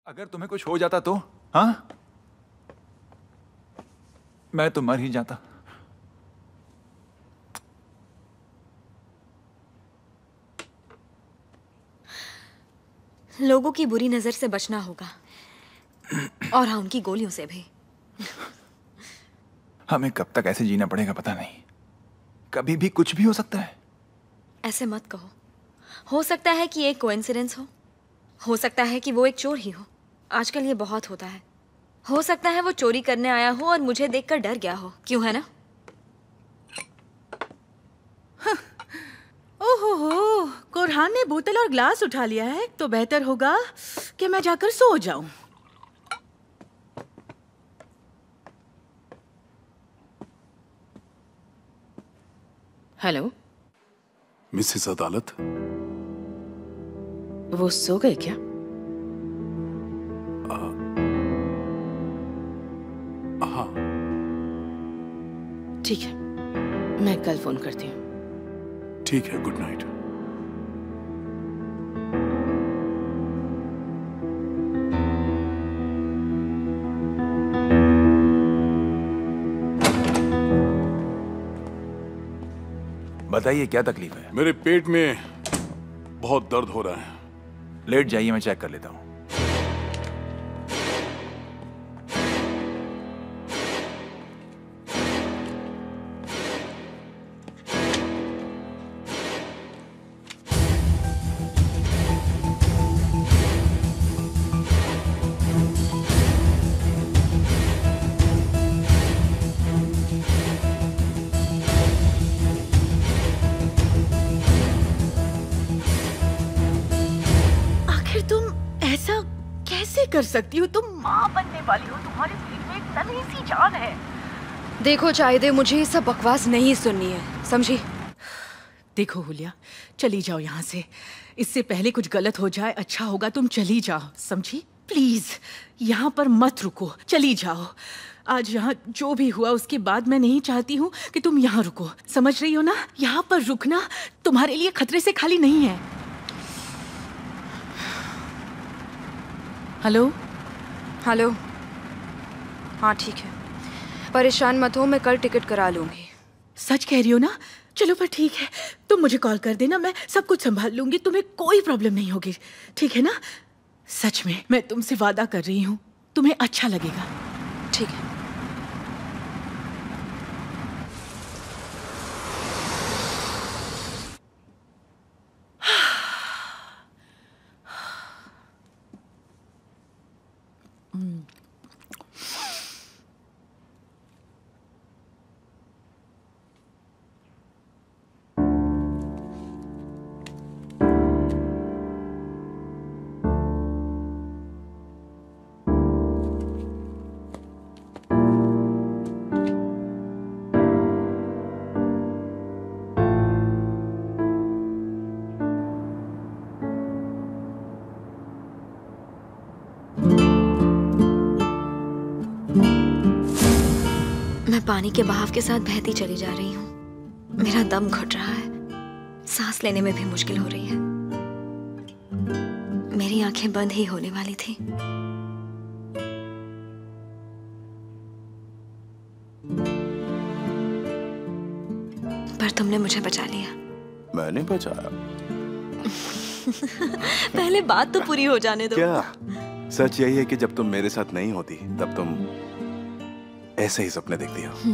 अगर तुम्हें कुछ हो जाता तो? हाँ, मैं तो मर ही जाता। लोगों की बुरी नजर से बचना होगा और हाँ, उनकी गोलियों से भी। हमें कब तक ऐसे जीना पड़ेगा पता नहीं। कभी भी कुछ भी हो सकता है। ऐसे मत कहो। हो सकता है कि एक कोइंसिडेंस हो सकता है कि वो एक चोर ही हो। आजकल ये बहुत होता है। हो सकता है वो चोरी करने आया हो और मुझे देखकर डर गया हो। क्यों, है ना? ओहो, कोरहान ने बोतल और ग्लास उठा लिया है तो बेहतर होगा कि मैं जाकर सो जाऊं। हेलो मिसेस अदालत, वो सो गए क्या? हाँ। ठीक है, मैं कल फोन करती हूँ। ठीक है, गुड नाइट। बताइए क्या तकलीफ है? मेरे पेट में बहुत दर्द हो रहा है। लेट जाइए, मैं चेक कर लेता हूँ। कर सकती हो? तुम माँ बनने वाली हो, तुम्हारे दिल में एक नन्ही सी जान है। देखो चाहिए, मुझे ये सब बकवास नहीं सुननी है, समझी? देखो हुलिया, चली जाओ यहाँ से। इससे पहले कुछ गलत हो जाए अच्छा होगा तुम चली जाओ, समझी? प्लीज यहाँ पर मत रुको, चली जाओ। आज यहाँ जो भी हुआ उसके बाद मैं नहीं चाहती हूँ कि तुम यहाँ रुको, समझ रही हो ना? यहाँ पर रुकना तुम्हारे लिए खतरे से खाली नहीं है। हेलो हेलो, हाँ ठीक है, परेशान मत हो, मैं कल टिकट करा लूंगी। सच कह रही हो ना? चलो पर ठीक है, तुम मुझे कॉल कर देना, मैं सब कुछ संभाल लूंगी, तुम्हें कोई प्रॉब्लम नहीं होगी, ठीक है ना? सच में मैं तुमसे वादा कर रही हूँ, तुम्हें अच्छा लगेगा। ठीक है। मैं पानी के बहाव के साथ बहती चली जा रही हूँ। मेरा दम घुट रहा है, सांस लेने में भी मुश्किल हो रही है। मेरी आंखें बंद ही होने वाली थी। पर तुमने मुझे बचा लिया। मैंने बचाया? पहले बात तो पूरी हो जाने दो। क्या? सच यही है कि जब तुम मेरे साथ नहीं होती तब तुम ऐसे ही सपने देखती हो।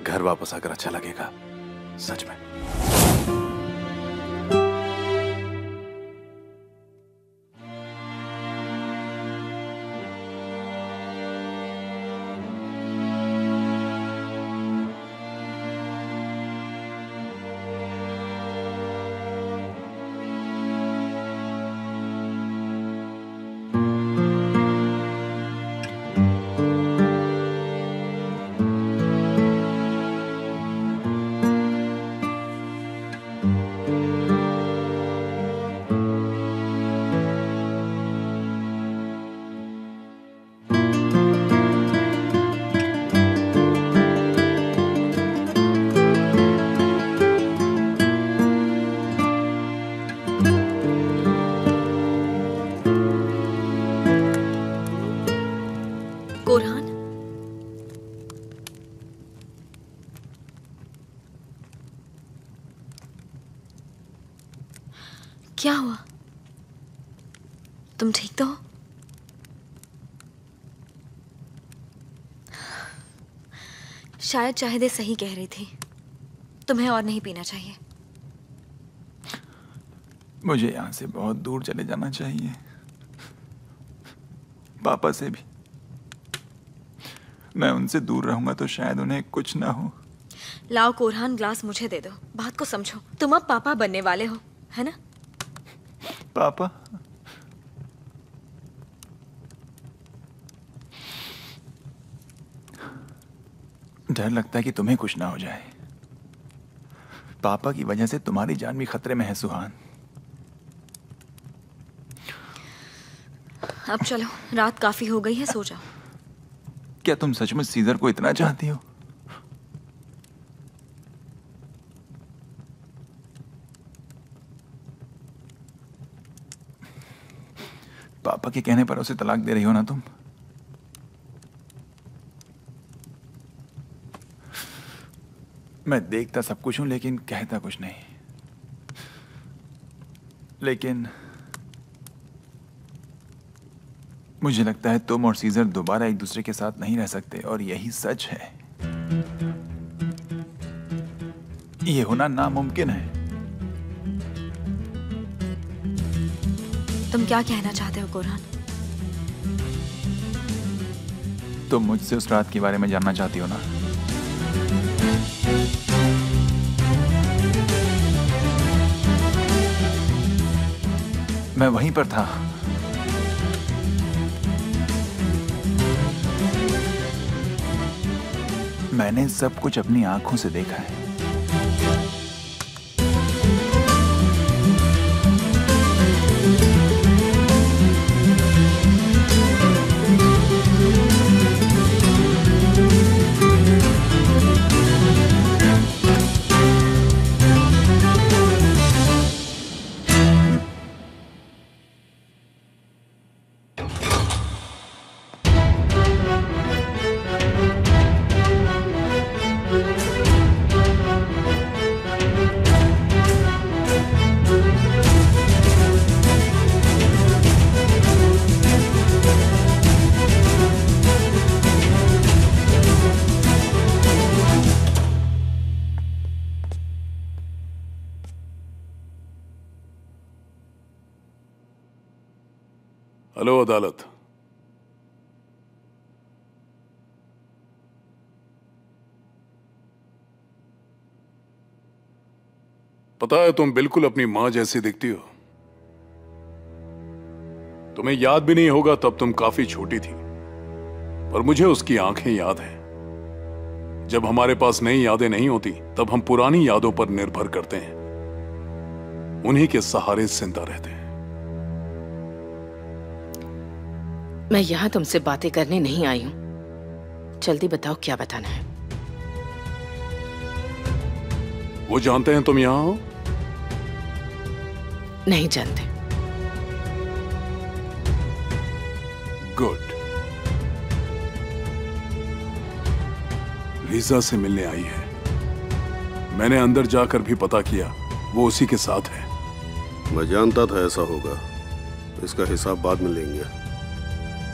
घर वापस आकर अच्छा लगेगा, सच में। तुम ठीक तो हो? शायद चाहदे सही कह रही थी, तुम्हें और नहीं पीना चाहिए। मुझे यहाँ से बहुत दूर चले जाना चाहिए, पापा से भी। मैं उनसे दूर रहूंगा तो शायद उन्हें कुछ ना हो। लाओ कोरहान, ग्लास मुझे दे दो। बात को समझो, तुम अब पापा बनने वाले हो, है ना? पापा? डर लगता है कि तुम्हें कुछ ना हो जाए। पापा की वजह से तुम्हारी जान भी खतरे में है सुहान। अब चलो, रात काफी हो गई है, सो जाओ। क्या तुम सचमुच सीजर को इतना चाहती हो? पापा के कहने पर उसे तलाक दे रही हो ना तुम? मैं देखता सब कुछ हूं लेकिन कहता कुछ नहीं। लेकिन मुझे लगता है तुम और सीजर दोबारा एक दूसरे के साथ नहीं रह सकते, और यही सच है। ये होना नामुमकिन है। तुम क्या कहना चाहते हो कोरहान? तुम मुझसे उस रात के बारे में जानना चाहती हो ना? मैं वहीं पर था। मैंने सब कुछ अपनी आंखों से देखा है। हेलो अदालत। पता है तुम बिल्कुल अपनी मां जैसी दिखती हो। तुम्हें याद भी नहीं होगा, तब तुम काफी छोटी थी, पर मुझे उसकी आंखें याद हैं। जब हमारे पास नई यादें नहीं होती तब हम पुरानी यादों पर निर्भर करते हैं, उन्हीं के सहारे जिंदा रहते हैं। मैं यहाँ तुमसे बातें करने नहीं आई हूँ। जल्दी बताओ क्या बताना है। वो जानते हैं तुम यहाँ हो? नहीं जानते। गुड। लीजा से मिलने आई है। मैंने अंदर जाकर भी पता किया, वो उसी के साथ है। मैं जानता था ऐसा होगा। इसका हिसाब बाद में लेंगे।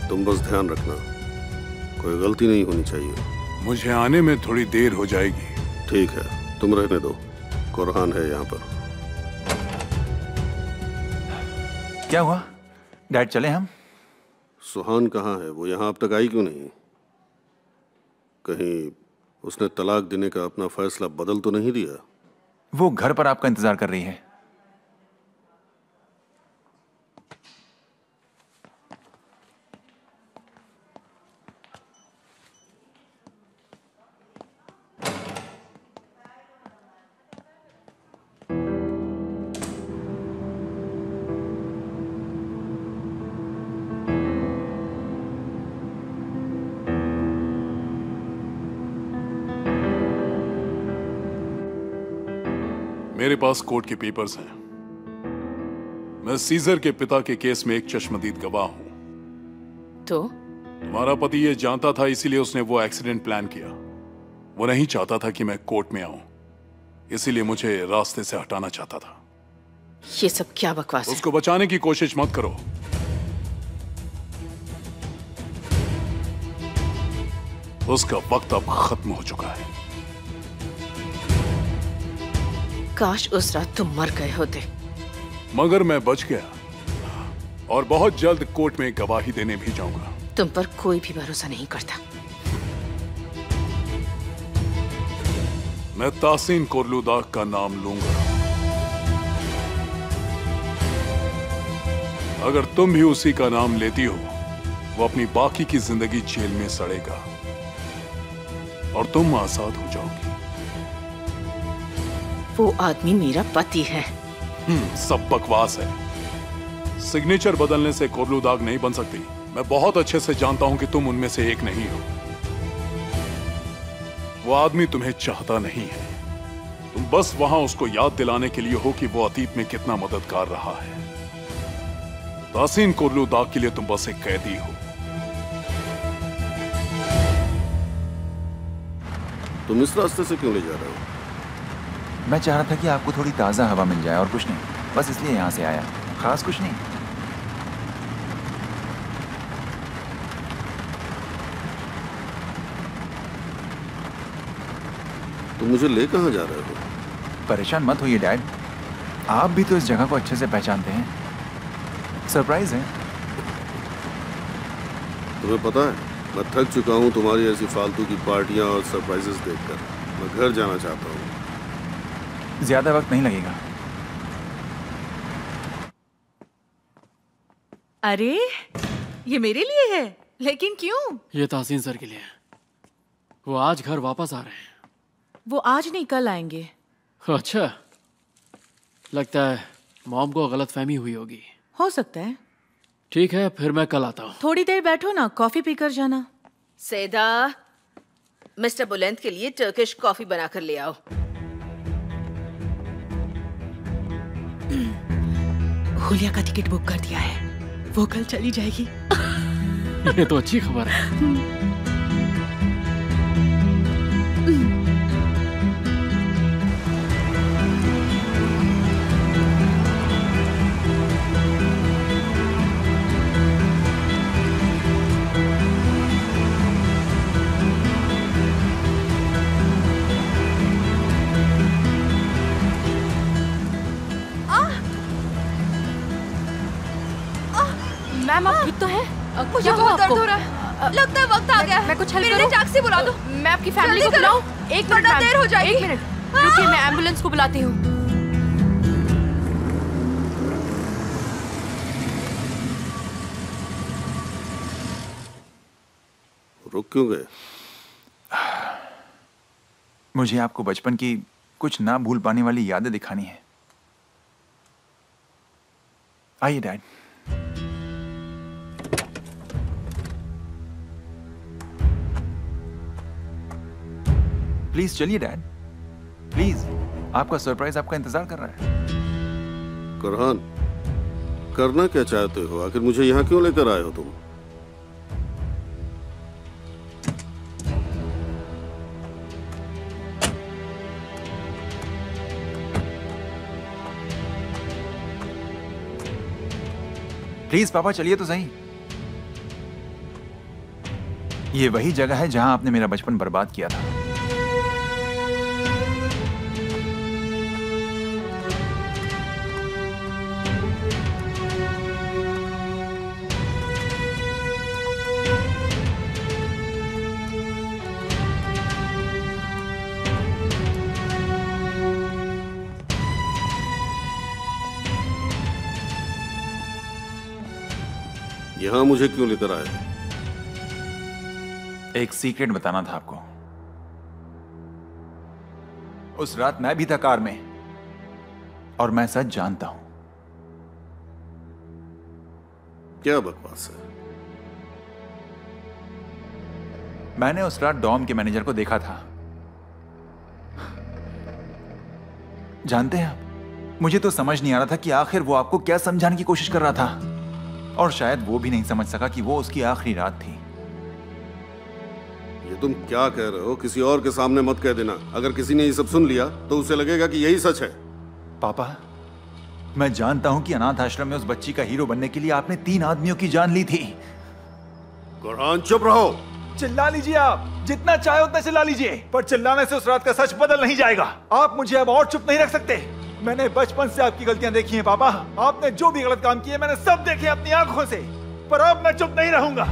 तुम बस ध्यान रखना, कोई गलती नहीं होनी चाहिए। मुझे आने में थोड़ी देर हो जाएगी। ठीक है, तुम रहने दो। कोरहान है यहाँ पर। क्या हुआ डैड, चले हम? सुहान कहाँ है? वो यहाँ अब तक आई क्यों नहीं? कहीं उसने तलाक देने का अपना फैसला बदल तो नहीं दिया? वो घर पर आपका इंतजार कर रही है। मेरे पास कोर्ट के पेपर्स हैं। मैं सीजर के पिता के केस में एक चश्मदीद गवाह हूं। तो तुम्हारा पति ये जानता था, इसीलिए उसने वो एक्सीडेंट प्लान किया। वो नहीं चाहता था कि मैं कोर्ट में आऊं, इसीलिए मुझे रास्ते से हटाना चाहता था। ये सब क्या बकवास है? उसको बचाने की कोशिश मत करो। उसका वक्त अब खत्म हो चुका है। काश उस रात तुम मर गए होते। मगर मैं बच गया और बहुत जल्द कोर्ट में गवाही देने भी जाऊंगा। तुम पर कोई भी भरोसा नहीं करता। मैं तासीन कोरलुदाग का नाम लूंगा। अगर तुम भी उसी का नाम लेती हो, वो अपनी बाकी की जिंदगी जेल में सड़ेगा और तुम आजाद हो जाओगी। वो आदमी मेरा पति है। सब बकवास है। सिग्नेचर बदलने से कोरलुदाग नहीं बन सकती। मैं बहुत अच्छे से जानता हूं कि तुम उनमें से एक नहीं हो। वो आदमी तुम्हें चाहता नहीं है। तुम बस वहां उसको याद दिलाने के लिए हो कि वो अतीत में कितना मददगार रहा है। तासीन कोरलुदाग के लिए तुम बस एक कैदी हो। तुम इस रास्ते से क्यों ले जा रहे हो? मैं चाह रहा था कि आपको थोड़ी ताज़ा हवा मिल जाए और कुछ नहीं, बस इसलिए यहाँ से आया, खास कुछ नहीं। तुम मुझे ले कहाँ जा रहे हो? परेशान मत होइए डैड, आप भी तो इस जगह को अच्छे से पहचानते हैं। सरप्राइज है। तुम्हें पता है, मैं थक चुका हूँ तुम्हारी ऐसी फालतू की पार्टियां और सरप्राइजेस देखकर। मैं घर जाना चाहता हूँ। ज्यादा वक्त नहीं लगेगा। अरे ये मेरे लिए है, लेकिन क्यों? ये तासीन सर के लिए है। वो आज घर वापस आ रहे हैं। वो आज नहीं कल आएंगे। अच्छा, लगता है मॉम को गलतफहमी हुई होगी। हो सकता है। ठीक है, फिर मैं कल आता हूँ। थोड़ी देर बैठो ना, कॉफी पीकर जाना। सेदा, मिस्टर बुलंद के लिए टर्किश कॉफी बनाकर ले आओ। हुलिया का टिकट बुक कर दिया है, वो कल चली जाएगी। ये तो अच्छी खबर है। मैम आप ठीक तो है? मुझे बहुत दर्द हो रहा है। लगता है वक्त आ गया है। मैं कुछ हेल्प मेरे लिए टैक्सी बुला दो। मैं आपकी फैमिली को बुलाऊं? एक मिनट वरना देर हो जाएगी। एक मिनट रुकिए, मैं एम्बुलेंस को बुलाती हूँ। रुक क्यों गए? मुझे आपको बचपन की कुछ ना भूल पाने वाली यादें दिखानी है। आइए डैड। प्लीज चलिए डैड, प्लीज। आपका सरप्राइज आपका इंतजार कर रहा है। करहान, करना क्या चाहते हो? आखिर मुझे यहाँ क्यों लेकर आए हो तुम? प्लीज पापा चलिए तो सही। ये वही जगह है जहां आपने मेरा बचपन बर्बाद किया था। यहाँ मुझे क्यों लेकर आए? एक सीक्रेट बताना था आपको। उस रात मैं भी था कार में और मैं सच जानता हूं। क्या बकवास है? मैंने उस रात डॉम के मैनेजर को देखा था। जानते हैं आप, मुझे तो समझ नहीं आ रहा था कि आखिर वो आपको क्या समझाने की कोशिश कर रहा था, और शायद वो भी नहीं समझ सका कि वो उसकी आखिरी रात थी। ये तुम क्या कह रहे हो? किसी और के सामने मत कह देना। अगर किसी ने ये सब सुन लिया तो उसे लगेगा कि यही सच है। पापा, मैं जानता हूं कि अनाथ आश्रम में उस बच्ची का हीरो बनने के लिए आपने 3 आदमियों की जान ली थी। करहान चुप रहो। चिल्ला लीजिए आप। जितना चाहे उतना चिल्ला लीजिए, पर चिल्लाने से उस रात का सच बदल नहीं जाएगा। आप मुझे अब और चुप नहीं रख सकते। मैंने बचपन से आपकी गलतियां देखी हैं पापा। आपने जो भी गलत काम किए मैंने सब देखे अपनी आंखों से, पर अब मैं चुप नहीं रहूंगा।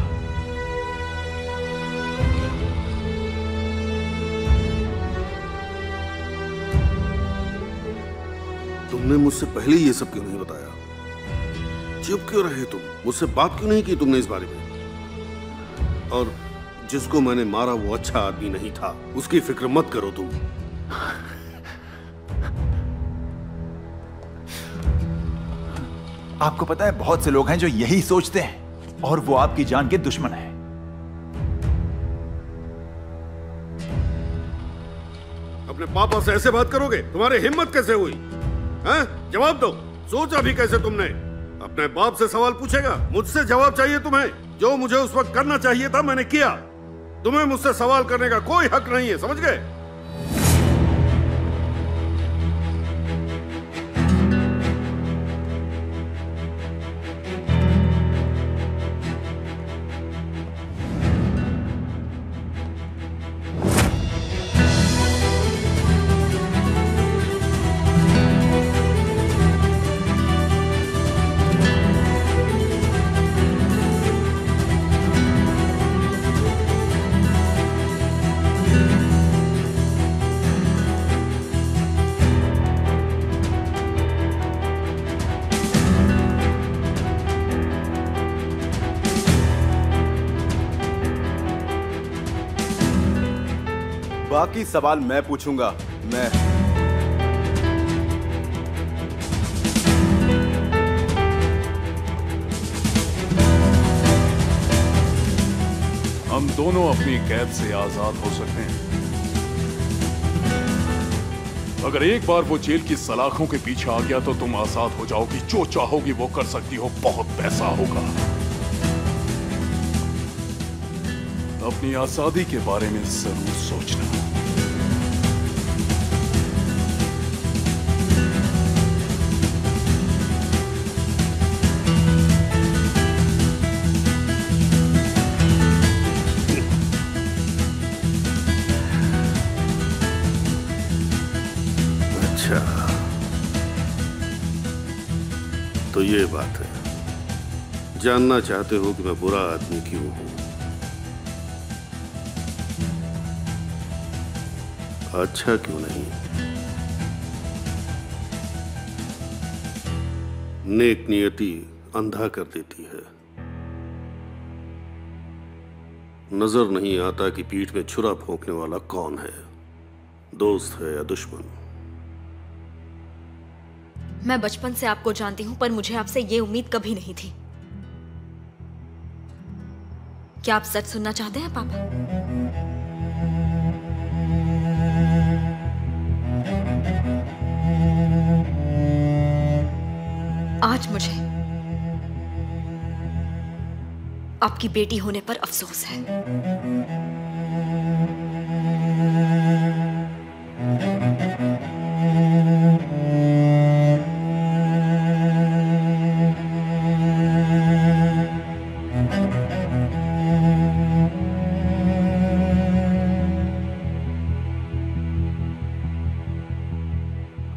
तुमने मुझसे पहले ये सब क्यों नहीं बताया? चुप क्यों रहे तुम? मुझसे बात क्यों नहीं की तुमने इस बारे में? और जिसको मैंने मारा वो अच्छा आदमी नहीं था, उसकी फिक्र मत करो तुम। आपको पता है बहुत से लोग हैं जो यही सोचते हैं और वो आपकी जान के दुश्मन हैं। अपने पापा से ऐसे बात करोगे? तुम्हारी हिम्मत कैसे हुई? हैं? जवाब दो। सोचा भी कैसे तुमने? अपने बाप से सवाल पूछेगा, मुझसे जवाब चाहिए तुम्हें। जो मुझे उस वक्त करना चाहिए था मैंने किया। तुम्हें मुझसे सवाल करने का कोई हक नहीं है, समझ गए? बाकी सवाल मैं पूछूंगा। हम दोनों अपनी कैद से आजाद हो सकते हैं। अगर एक बार वो जेल की सलाखों के पीछे आ गया तो तुम आजाद हो जाओगी। जो चाहोगी वो कर सकती हो। बहुत पैसा होगा। अपनी आजादी के बारे में जरूर सोचना। अच्छा, तो ये बात है। जानना चाहते हो कि मैं बुरा आदमी क्यों हूं? अच्छा क्यों नहीं? नेक नियति अंधा कर देती है। नजर नहीं आता कि पीठ में छुरा भोंकने वाला कौन है, दोस्त है या दुश्मन। मैं बचपन से आपको जानती हूं, पर मुझे आपसे ये उम्मीद कभी नहीं थी। क्या आप सच सुनना चाहते हैं पापा? आज मुझे आपकी बेटी होने पर अफसोस है।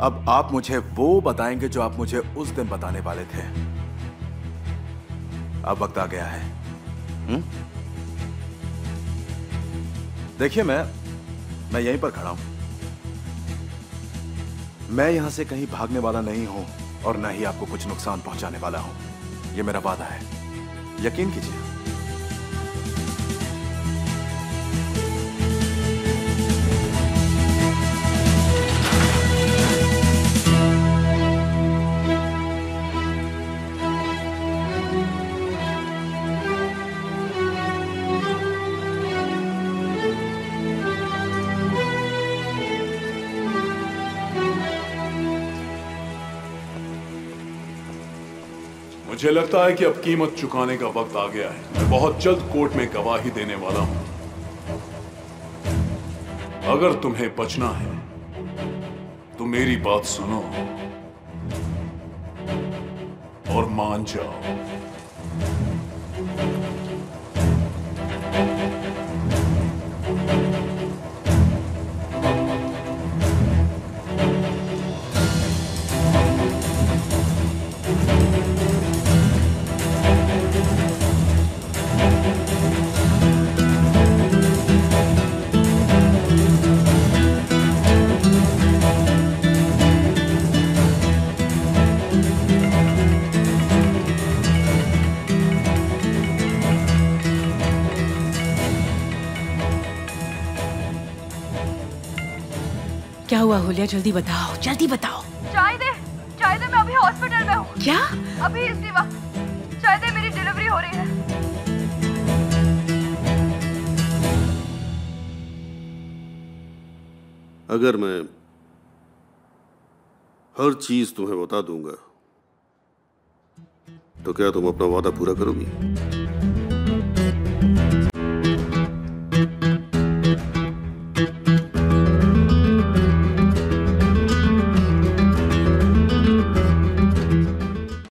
अब आप मुझे वो बताएंगे जो आप मुझे उस दिन बताने वाले थे। अब वक्त आ गया है। देखिए, मैं यहीं पर खड़ा हूं। मैं यहां से कहीं भागने वाला नहीं हूं और ना ही आपको कुछ नुकसान पहुंचाने वाला हूं। यह मेरा वादा है, यकीन कीजिए। मुझे लगता है कि अब कीमत चुकाने का वक्त आ गया है। मैं बहुत जल्द कोर्ट में गवाही देने वाला हूं। अगर तुम्हें बचना है तो मेरी बात सुनो और मान जाओ। क्या हुआ हुलिया? जल्दी बताओ, जल्दी बताओ। चाय दे, मैं अभी हॉस्पिटल में हूँ। क्या? अभी इसी वक्त चाय दे, मेरी डिलीवरी हो रही है। अगर मैं हर चीज तुम्हें बता दूंगा तो क्या तुम अपना वादा पूरा करोगी?